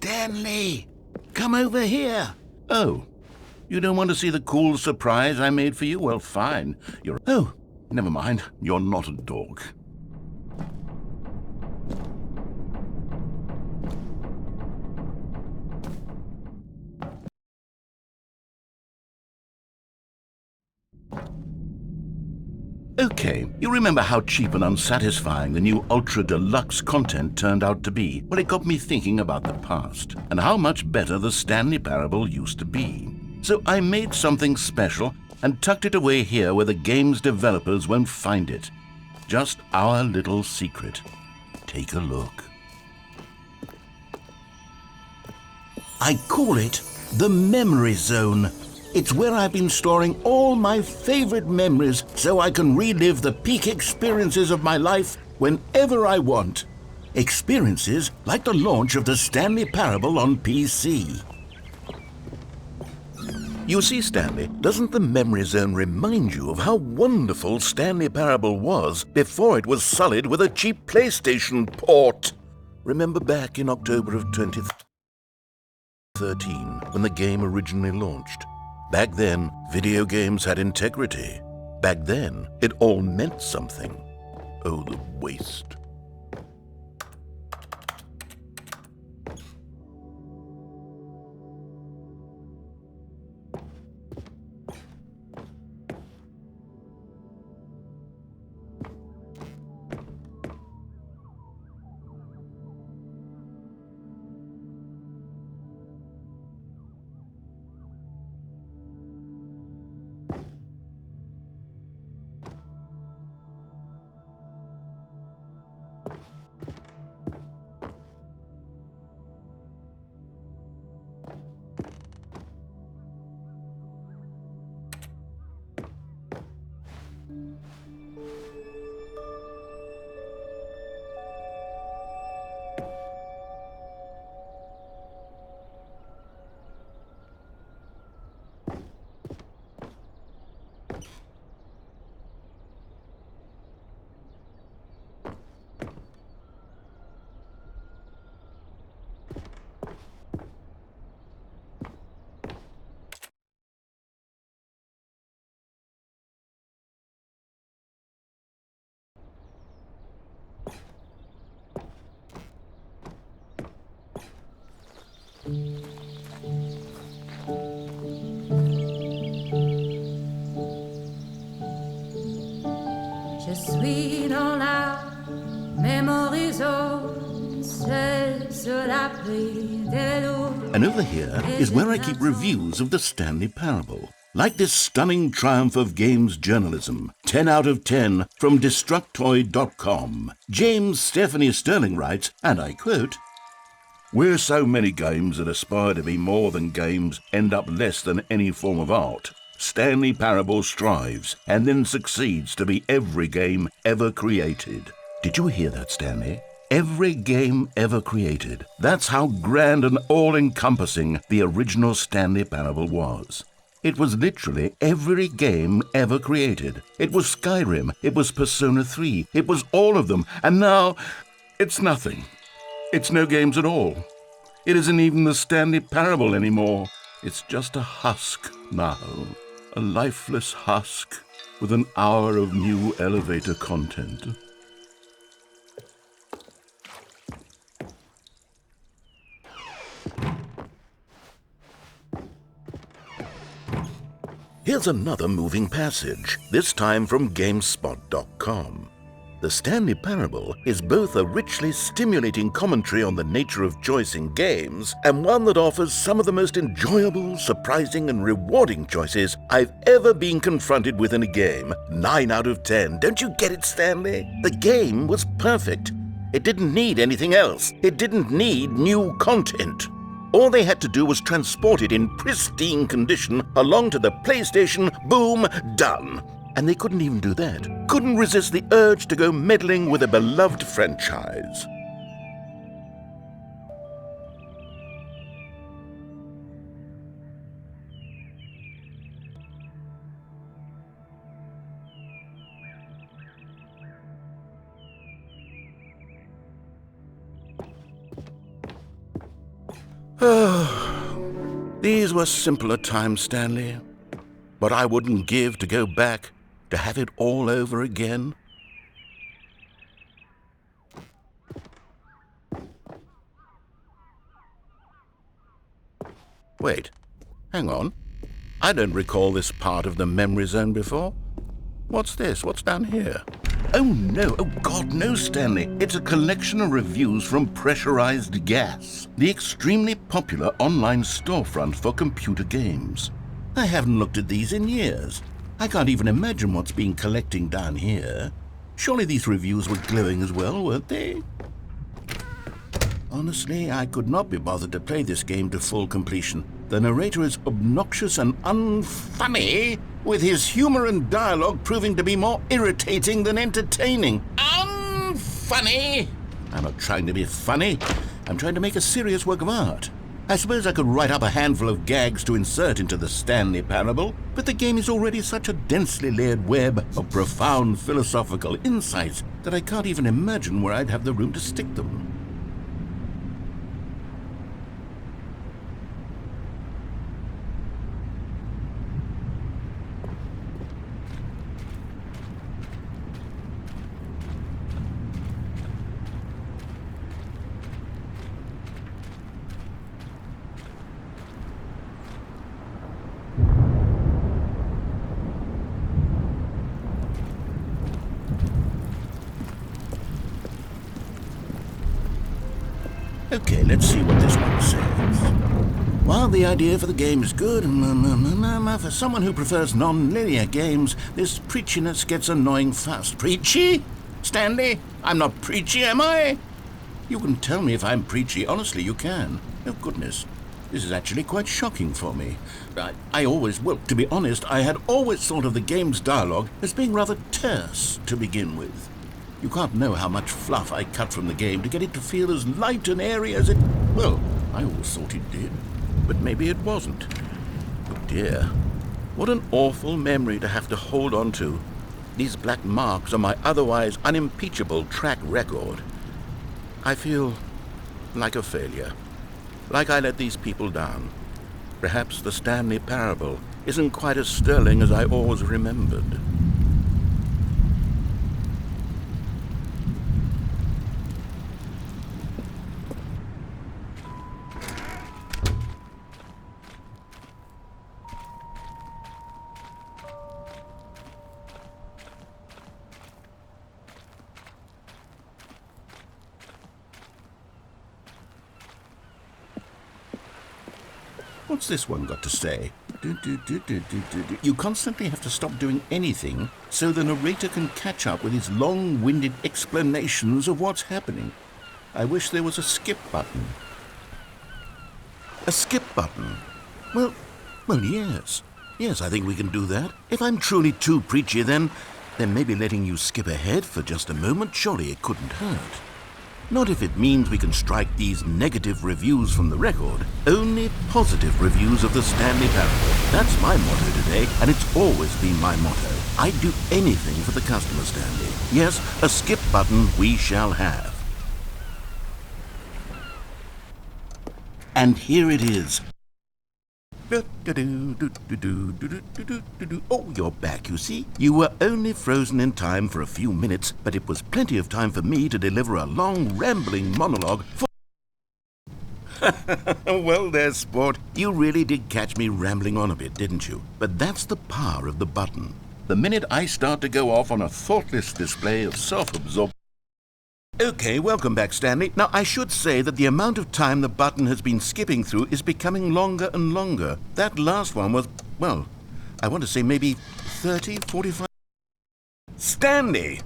Stanley, come over here. Oh, you don't want to see the cool surprise I made for you? Well, fine. Oh, never mind. You're not a dog. Okay, you remember how cheap and unsatisfying the new Ultra Deluxe content turned out to be? Well, it got me thinking about the past and how much better the Stanley Parable used to be. So I made something special and tucked it away here where the game's developers won't find it. Just our little secret. Take a look. I call it the Memory Zone. It's where I've been storing all my favorite memories so I can relive the peak experiences of my life whenever I want. Experiences like the launch of the Stanley Parable on PC. You see, Stanley, doesn't the Memory Zone remind you of how wonderful Stanley Parable was before it was sullied with a cheap PlayStation port? Remember back in October of 2013 when the game originally launched? Back then, video games had integrity. Back then, it all meant something. Oh, the waste. Je suis dans la Memory Zone, seul sur l'abri de l'eau. And over here is where I keep reviews of the Stanley Parable. Like this stunning triumph of games journalism, 10 out of 10 from Destructoid.com. James Stephanie Sterling writes, and I quote, "Where so many games that aspire to be more than games end up less than any form of art, Stanley Parable strives and then succeeds to be every game ever created." Did you hear that, Stanley? Every game ever created. That's how grand and all-encompassing the original Stanley Parable was. It was literally every game ever created. It was Skyrim, it was Persona 3, it was all of them, and now it's nothing. It's no games at all. It isn't even the Stanley Parable anymore. It's just a husk now. A lifeless husk with an hour of new elevator content. Here's another moving passage, this time from GameSpot.com. The Stanley Parable is both a richly stimulating commentary on the nature of choice in games and one that offers some of the most enjoyable, surprising, and rewarding choices I've ever been confronted with in a game. 9 out of 10. Don't you get it, Stanley? The game was perfect. It didn't need anything else. It didn't need new content. All they had to do was transport it in pristine condition along to the PlayStation. Boom, done. And they couldn't even do that. Couldn't resist the urge to go meddling with a beloved franchise. These were simpler times, Stanley. But I wouldn't give to go back, to have it all over again. Wait, hang on. I don't recall this part of the memory zone before. What's this? What's down here? Oh no, oh God, no, Stanley. It's a collection of reviews from Pressurized Gas, the extremely popular online storefront for computer games. I haven't looked at these in years. I can't even imagine what's been collecting down here. Surely these reviews were glowing as well, weren't they? Honestly, I could not be bothered to play this game to full completion. The narrator is obnoxious and unfunny, with his humor and dialogue proving to be more irritating than entertaining. Unfunny? I'm not trying to be funny. I'm trying to make a serious work of art. I suppose I could write up a handful of gags to insert into the Stanley Parable, but the game is already such a densely layered web of profound philosophical insights that I can't even imagine where I'd have the room to stick them. Okay, let's see what this one says. While the idea for the game is good, for someone who prefers non-linear games, this preachiness gets annoying fast. Preachy? Stanley? I'm not preachy, am I? You can tell me if I'm preachy. Honestly, you can. Oh, goodness. This is actually quite shocking for me. To be honest, I had always thought of the game's dialogue as being rather terse to begin with. You can't know how much fluff I cut from the game to get it to feel as light and airy as it... Well, I always thought it did, but maybe it wasn't. Oh dear, what an awful memory to have to hold on to. These black marks on my otherwise unimpeachable track record. I feel like a failure, like I let these people down. Perhaps the Stanley Parable isn't quite as sterling as I always remembered. What's this one got to say? You constantly have to stop doing anything so the narrator can catch up with his long-winded explanations of what's happening. I wish there was a skip button. A skip button? Well, yes. Yes, I think we can do that. If I'm truly too preachy, then maybe letting you skip ahead for just a moment, surely it couldn't hurt. Not if it means we can strike these negative reviews from the record. Only positive reviews of the Stanley Parable. That's my motto today, and it's always been my motto. I'd do anything for the customer, Stanley. Yes, a skip button we shall have. And here it is. Oh, you're back, you see. You were only frozen in time for a few minutes, but it was plenty of time for me to deliver a long, rambling monologue for... Well, there, sport. You really did catch me rambling on a bit, didn't you? But that's the power of the button. The minute I start to go off on a thoughtless display of self-absorption... Okay, welcome back, Stanley. Now, I should say that the amount of time the button has been skipping through is becoming longer and longer. That last one was, well, I want to say maybe 30, 45... Stanley,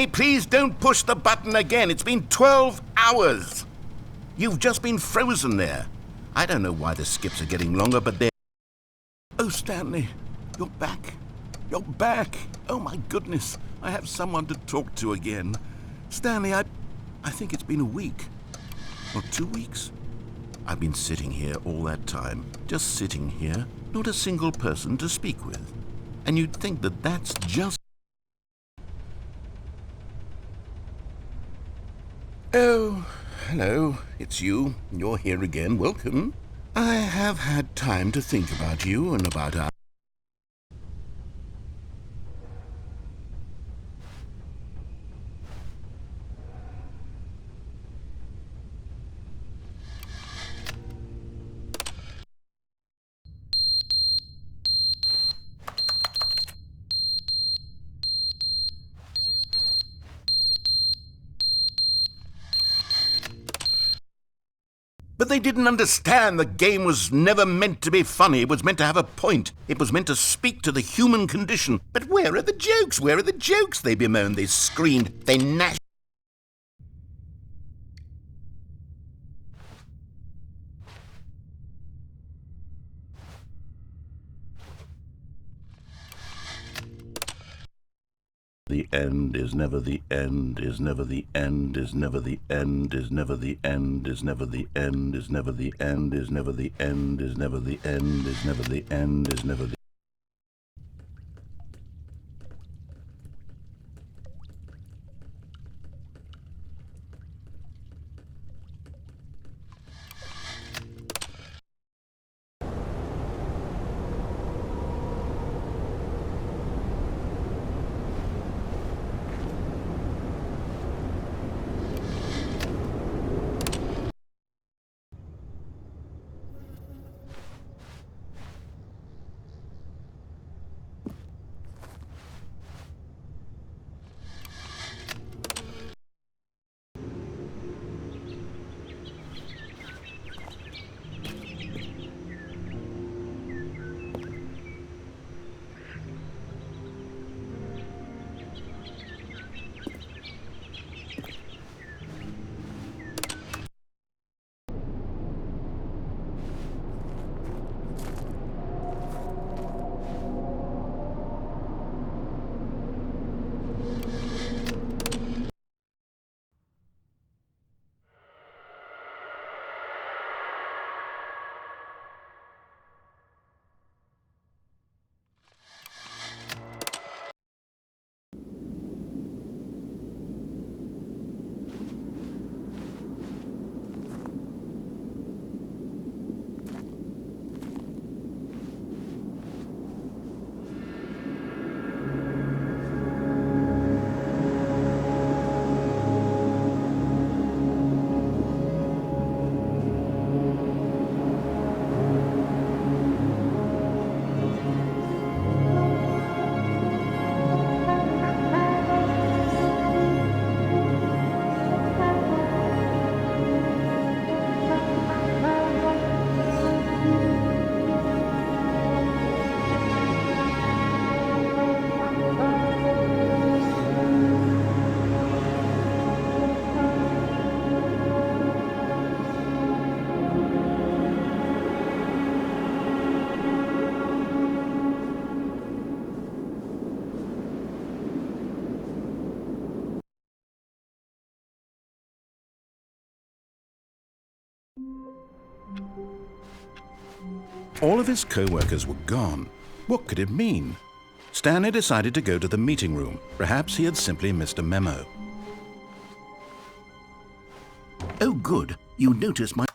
please don't push the button again. It's been 12 hours. You've just been frozen there. I don't know why the skips are getting longer, but they're... Oh, Stanley, you're back. You're back. Oh, my goodness. I have someone to talk to again. Stanley, I think it's been a week. Or 2 weeks. I've been sitting here all that time. Just sitting here. Not a single person to speak with. And you'd think that that's just... Oh, hello. It's you. You're here again. Welcome. I have had time to think about you and about our... But they didn't understand the game was never meant to be funny. It was meant to have a point. It was meant to speak to the human condition. But where are the jokes? Where are the jokes? They bemoaned, they screamed, they gnashed. The end is never the end, is never the end, is never the end, is never the end, is never the end, is never the end, is never the end, is never the end, is never the end, is never the... All of his co-workers were gone. What could it mean? Stanley decided to go to the meeting room. Perhaps he had simply missed a memo. Oh, good. You noticed my...